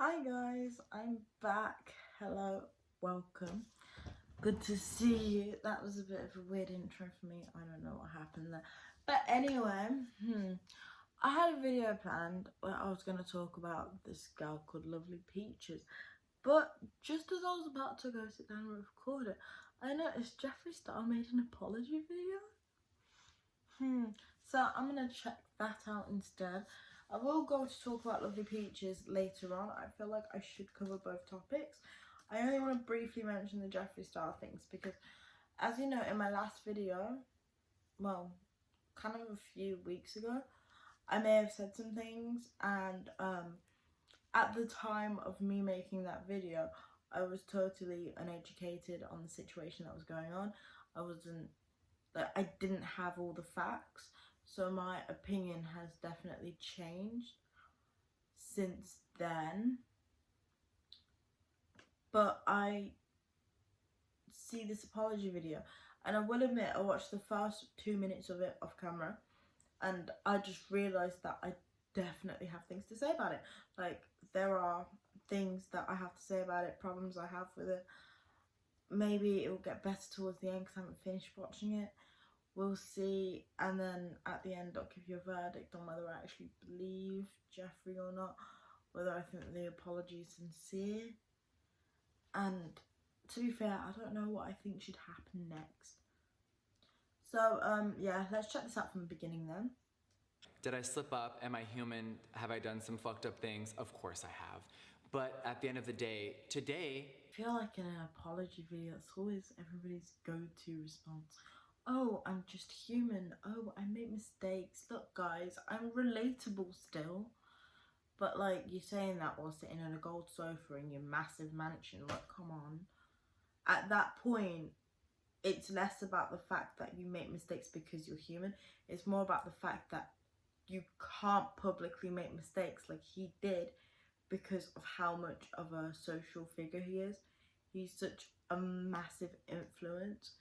Hi guys, I'm back. Hello, welcome. Good to see you. That was a bit of a weird intro for me. I don't know what happened there. But anyway, I had a video planned where I was going to talk about this girl called Lovely Peaches. But just as I was about to go sit down and record it, I noticed Jeffree Star made an apology video. So I'm going to check that out instead. I will go to talk about Lovely Peaches later on. I feel like I should cover both topics. I only want to briefly mention the Jeffree Star things because, as you know, in my last video, well, kind of a few weeks ago, I may have said some things, and at the time of me making that video, I was totally uneducated on the situation that was going on. I didn't have all the facts. So my opinion has definitely changed since then. But I see this apology video, and I will admit I watched the first 2 minutes of it off camera, and I just realised that I definitely have things to say about it. Like, there are things that I have to say about it, problems I have with it. Maybe it will get better towards the end because I haven't finished watching it. We'll see, and then at the end I'll give you a verdict on whether I actually believe Jeffree or not, whether I think the apology is sincere. And to be fair, I don't know what I think should happen next. So yeah, let's check this out from the beginning then. Did I slip up? Am I human? Have I done some fucked up things? Of course I have. But at the end of the day, today... I feel like in an apology video, it's always everybody's go-to response. Oh, I'm just human. Oh, I make mistakes. Look, guys, I'm relatable still. But, like, you're saying that while sitting on a gold sofa in your massive mansion. Like, come on. At that point, it's less about the fact that you make mistakes because you're human. It's more about the fact that you can't publicly make mistakes like he did because of how much of a social figure he is. He's such a massive influence.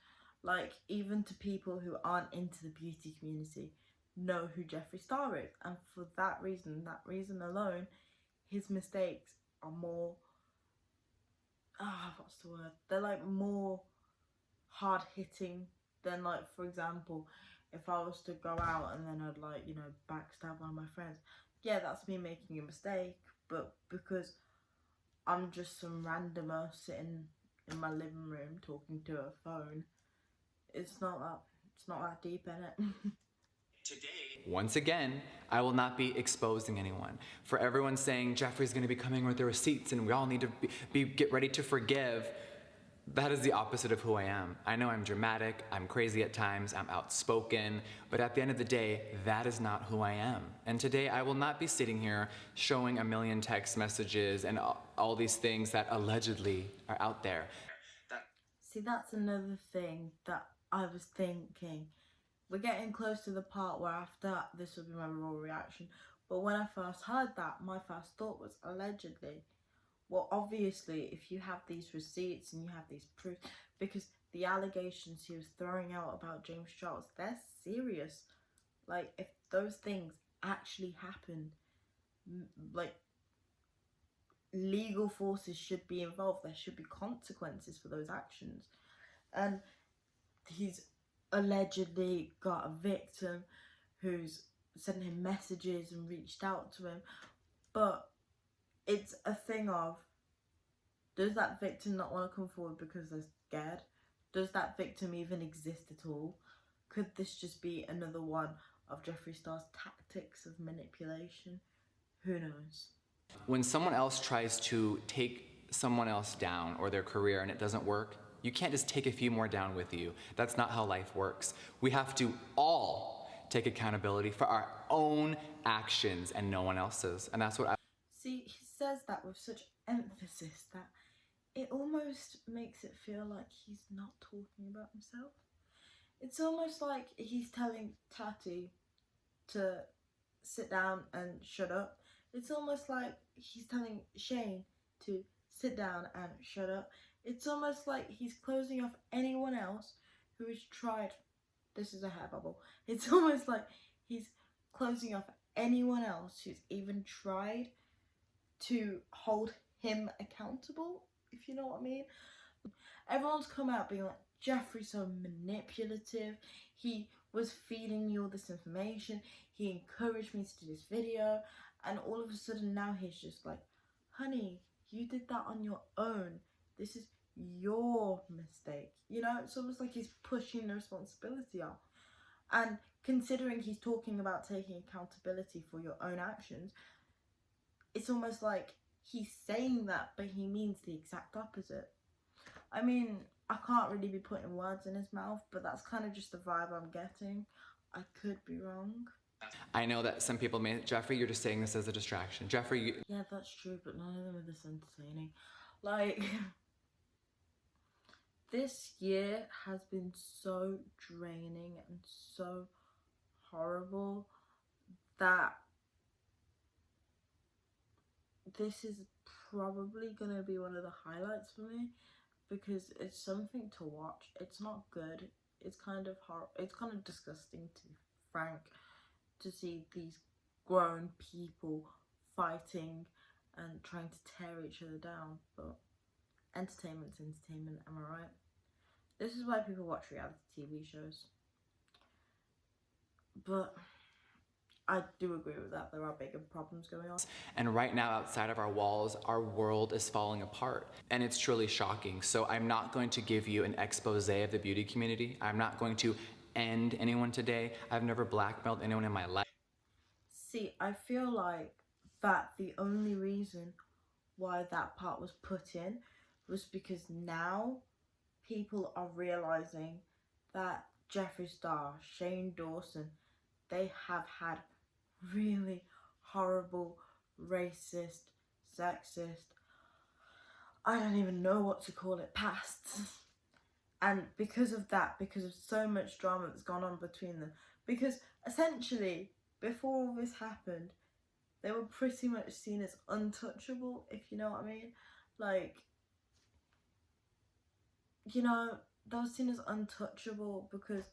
Like, even to people who aren't into the beauty community know who Jeffree Star is. And for that reason alone, his mistakes are more, what's the word? They're like more hard hitting than, like, for example, if I was to go out and then I'd, like, you know, backstab one of my friends. Yeah, that's me making a mistake, but because I'm just some randomer sitting in my living room talking to a phone, it's not that deep in it. Today, once again, I will not be exposing anyone. For everyone saying Jeffree's gonna be coming with the receipts and we all need to get ready to forgive, that is the opposite of who I am. I know I'm dramatic, I'm crazy at times, I'm outspoken, but at the end of the day, that is not who I am. And today I will not be sitting here showing a million text messages and all these things that allegedly are out there. See, that's another thing that I was thinking. We're getting close to the part where after this will be my raw reaction. But when I first heard that, my first thought was allegedly. Well, obviously, if you have these receipts and you have these proofs, because the allegations he was throwing out about James Charles, they're serious. Like, if those things actually happened, like, legal forces should be involved. There should be consequences for those actions. And he's allegedly got a victim who's sent him messages and reached out to him, but it's a thing of, does that victim not want to come forward because they're scared? Does that victim even exist at all? Could this just be another one of Jeffree Star's tactics of manipulation? Who knows? When someone else tries to take someone else down or their career and it doesn't work, you can't just take a few more down with you. That's not how life works. We have to all take accountability for our own actions and no one else's. And that's what I... See, he says that with such emphasis that it almost makes it feel like he's not talking about himself. It's almost like he's telling Tati to sit down and shut up. It's almost like he's telling Shane to sit down and shut up. It's almost like he's closing off anyone else who has tried. This is a hair bubble. It's almost like he's closing off anyone else who's even tried to hold him accountable, if you know what I mean. Everyone's come out being like, Jeffree's so manipulative, he was feeding me all this information, he encouraged me to do this video, and all of a sudden now he's just like, honey, you did that on your own, this is your mistake. You know, it's almost like he's pushing the responsibility off. And considering he's talking about taking accountability for your own actions, it's almost like he's saying that, but he means the exact opposite. I mean, I can't really be putting words in his mouth, but that's kind of just the vibe I'm getting. I could be wrong. I know that some people may, Jeffree, you're just saying this as a distraction. Jeffree, yeah, that's true, but none of them are this entertaining. Like, this year has been so draining and so horrible that this is probably going to be one of the highlights for me, because it's something to watch. It's not good. It's kind of it's kind of disgusting, to be frank, to see these grown people fighting and trying to tear each other down. But entertainment's entertainment, am I right? This is why people watch reality TV shows. But I do agree with that. There are bigger problems going on. And right now, outside of our walls, our world is falling apart. And it's truly shocking. So I'm not going to give you an expose of the beauty community. I'm not going to end anyone today. I've never blackmailed anyone in my life. See, I feel like that the only reason why that part was put in was because now people are realizing that Jeffree Star, Shane Dawson, they have had really horrible, racist, sexist, I don't even know what to call it, pasts. And because of that, because of so much drama that's gone on between them, because essentially, before all this happened, they were pretty much seen as untouchable, if you know what I mean. Like, you know, they were seen as untouchable because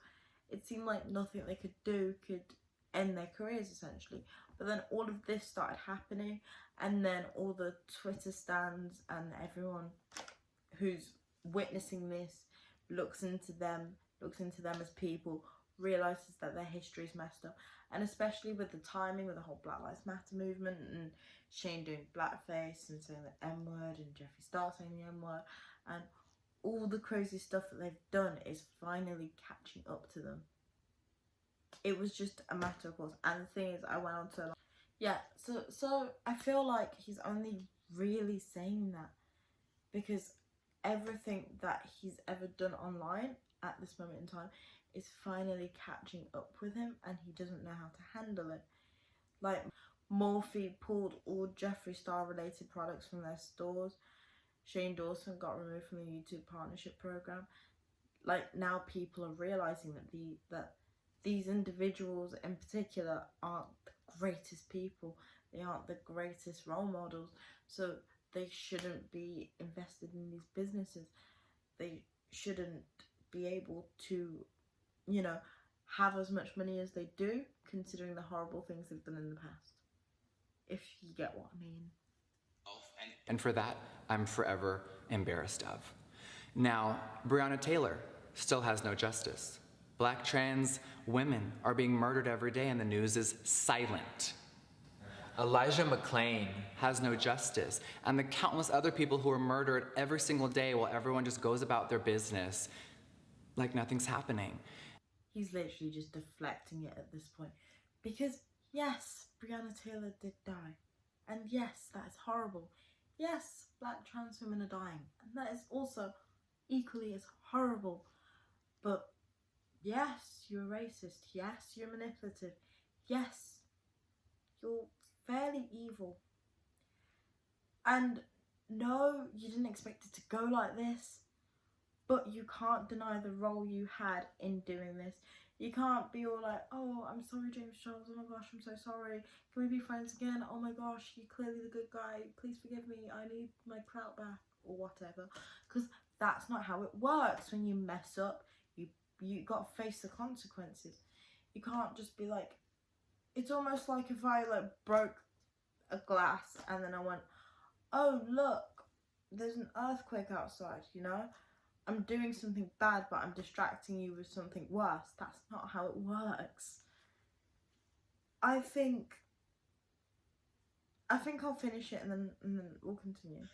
it seemed like nothing they could do could end their careers, essentially. But then all of this started happening, and then all the Twitter stands and everyone who's witnessing this looks into them as people, realizes that their history is messed up. And especially with the timing with the whole Black Lives Matter movement and Shane doing blackface and saying the N-word and Jeffree Star saying the N-word, and all the crazy stuff that they've done is finally catching up to them. It was just a matter of course. And the thing is, I went on so long. Yeah, so I feel like he's only really saying that because everything that he's ever done online at this moment in time is finally catching up with him, and he doesn't know how to handle it. Like, Morphe pulled all Jeffree Star related products from their stores. Shane Dawson got removed from the YouTube partnership program. Like, now people are realizing that these individuals in particular aren't the greatest people. They aren't the greatest role models. So they shouldn't be invested in these businesses. They shouldn't be able to, you know, have as much money as they do, considering the horrible things they've done in the past. If you get what I mean. And for that, I'm forever embarrassed of. Now, Breonna Taylor still has no justice. Black trans women are being murdered every day and the news is silent. Elijah McClain has no justice, and the countless other people who are murdered every single day while everyone just goes about their business like nothing's happening. He's literally just deflecting it at this point. Because, yes, Breonna Taylor did die. And yes, that is horrible. Yes, black trans women are dying. And that is also equally as horrible. But yes, you're racist. Yes, you're manipulative. Yes, you're fairly evil. And no, you didn't expect it to go like this. But you can't deny the role you had in doing this. You can't be all like, oh, I'm sorry, James Charles. Oh my gosh, I'm so sorry. Can we be friends again? Oh my gosh, you're clearly the good guy. Please forgive me. I need my clout back or whatever. Because that's not how it works. When you mess up, you got to face the consequences. You can't just be like, it's almost like if I like broke a glass and then I went, oh look, there's an earthquake outside, you know? I'm doing something bad, but I'm distracting you with something worse. That's not how it works. I think I'll finish it and then we'll continue.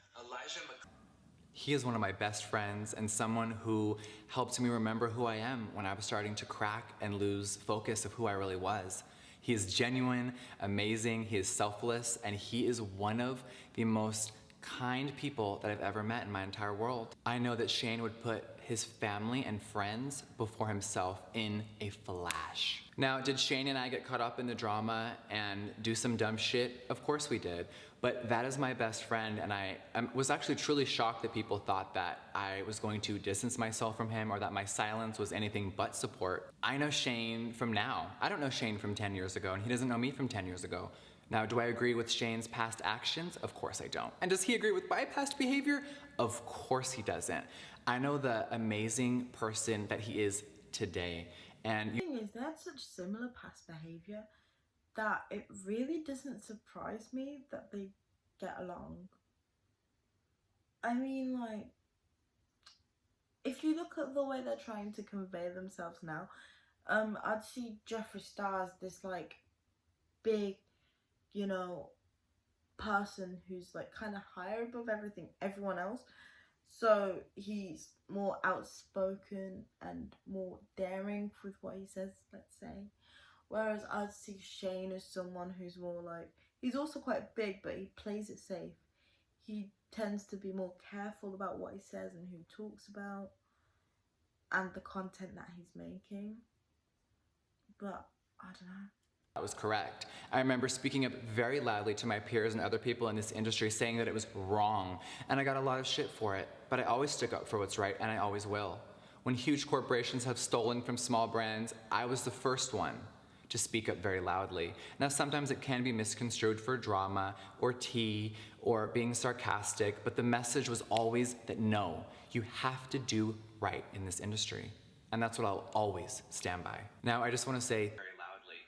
He is one of my best friends and someone who helped me remember who I am when I was starting to crack and lose focus of who I really was. He is genuine, amazing, he is selfless, and he is one of the most kind people that I've ever met in my entire world. I know that Shane would put his family and friends before himself in a flash. Now, did Shane and I get caught up in the drama and do some dumb shit? Of course we did. But that is my best friend, and I was actually truly shocked that people thought that I was going to distance myself from him or that my silence was anything but support. I know Shane from now. I don't know Shane from 10 years ago, and he doesn't know me from 10 years ago. Now, do I agree with Shane's past actions? Of course I don't. And does he agree with my past behavior? Of course he doesn't. I know the amazing person that he is today. And the thing is, they had such similar past behavior that it really doesn't surprise me that they get along. I mean, like, if you look at the way they're trying to convey themselves now, I'd see Jeffree Star as this, like, big, you know, person who's, like, kind of higher above everyone else. So he's more outspoken and more daring with what he says, let's say. Whereas I'd see Shane as someone who's more like, he's also quite big, but he plays it safe. He tends to be more careful about what he says and who he talks about and the content that he's making. But I don't know. That was correct. I remember speaking up very loudly to my peers and other people in this industry saying that it was wrong, and I got a lot of shit for it, but I always stick up for what's right, and I always will. When huge corporations have stolen from small brands, I was the first one to speak up very loudly. Now, sometimes it can be misconstrued for drama or tea or being sarcastic, but the message was always that no, you have to do right in this industry. And that's what I'll always stand by. Now, I just want to say very loudly.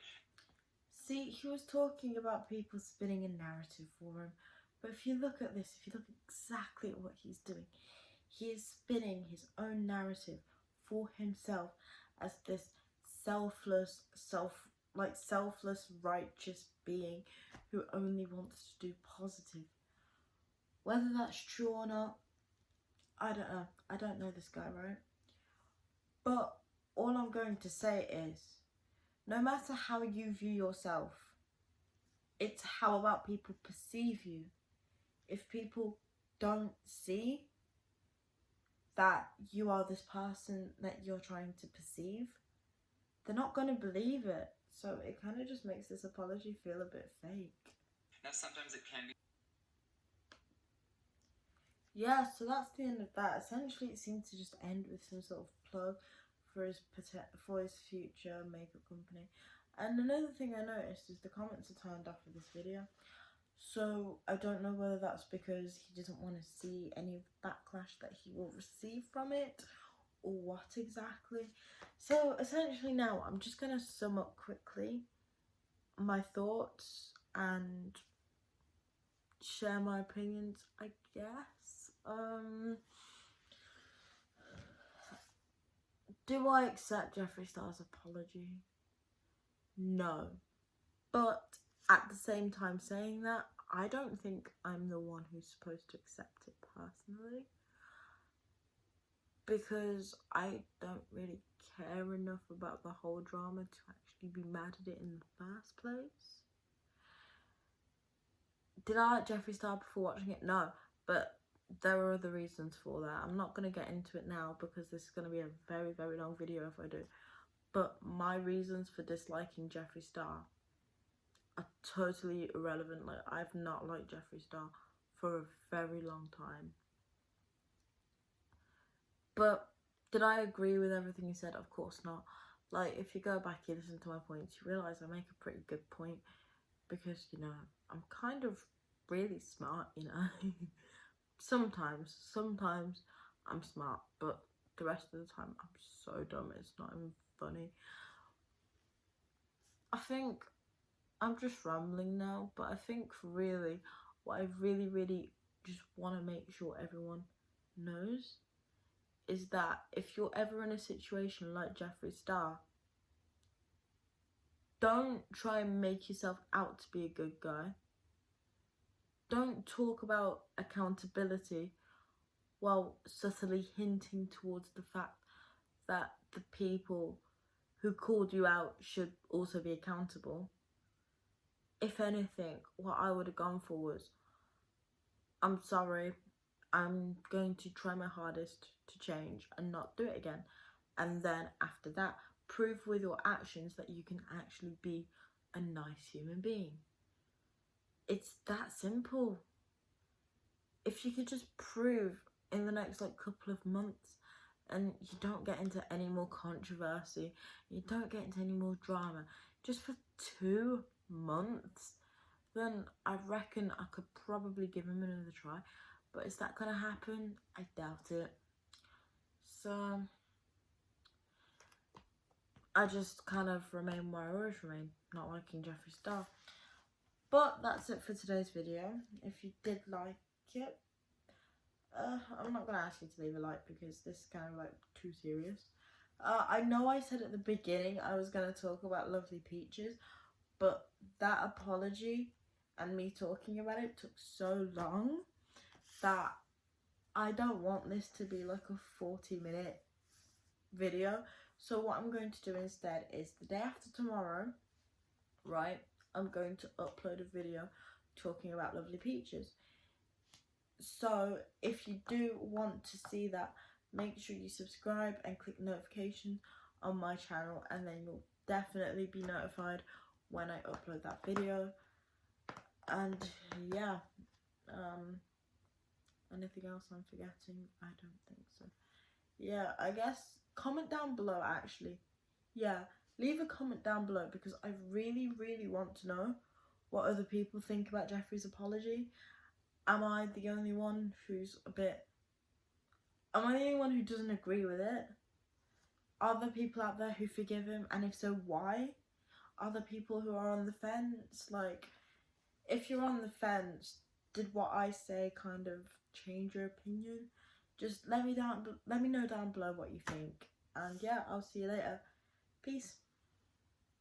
See, he was talking about people spinning a narrative for him, but if you look at this, if you look exactly at what he's doing, he is spinning his own narrative for himself as this selfless, righteous being who only wants to do positive. Whether that's true or not, I don't know. I don't know this guy, right? But all I'm going to say is, no matter how you view yourself, it's how about people perceive you. If people don't see that you are this person that you're trying to perceive, they're not going to believe it. So it kind of just makes this apology feel a bit fake. Now, sometimes it can be. Yeah, so that's the end of that. Essentially, it seemed to just end with some sort of plug for his future makeup company. And another thing I noticed is the comments are turned off of this video. So I don't know whether that's because he doesn't want to see any of the backlash that he will receive from it, or what exactly. So essentially now I'm just going to sum up quickly my thoughts and share my opinions, I guess. Do I accept Jeffree Star's apology? No. But at the same time saying that, I don't think I'm the one who's supposed to accept it personally, because I don't really care enough about the whole drama to actually be mad at it in the first place. Did I like Jeffree Star before watching it? No, but there are other reasons for that. I'm not going to get into it now because this is going to be a very, very long video if I do. But my reasons for disliking Jeffree Star are totally irrelevant. Like, I've not liked Jeffree Star for a very long time. But did I agree with everything he said? Of course not. Like, if you go back and listen to my points, you realise I make a pretty good point. Because, you know, I'm kind of really smart, you know. Sometimes I'm smart, but the rest of the time I'm so dumb, it's not even funny. I think I'm just rambling now, but I think really what I really just want to make sure everyone knows is that if you're ever in a situation like Jeffree Star, don't try and make yourself out to be a good guy. Don't talk about accountability while subtly hinting towards the fact that the people who called you out should also be accountable. If anything, what I would have gone for was, I'm sorry, I'm going to try my hardest to change and not do it again. And then after that, prove with your actions that you can actually be a nice human being. It's that simple. If you could just prove in the next couple of months, and you don't get into any more controversy, you don't get into any more drama, just for 2 months, then I reckon I could probably give him another try. But is that gonna happen? I doubt it. So I just kind of remain where I always remain, not liking Jeffree Star. But that's it for today's video. If you did like it, I'm not going to ask you to leave a like because this is kind of too serious. I know I said at the beginning I was going to talk about Lovely Peaches, but that apology and me talking about it took so long that I don't want this to be a 40-minute video. So what I'm going to do instead is the day after tomorrow, right, I'm going to upload a video talking about Lovely Peaches. So if you do want to see that, make sure you subscribe and click notifications on my channel, and then you'll definitely be notified when I upload that video. And yeah, anything else I'm forgetting? I don't think so. Yeah, I guess comment down below actually. Yeah, leave a comment down below because I really want to know what other people think about Jeffree's apology. Am I the only one who's am I the only one who doesn't agree with it? Are there people out there who forgive him, and if so, why? Are there people who are on the fence? If you're on the fence, did what I say kind of change your opinion? Just let me know down below what you think. And yeah, I'll see you later. Peace.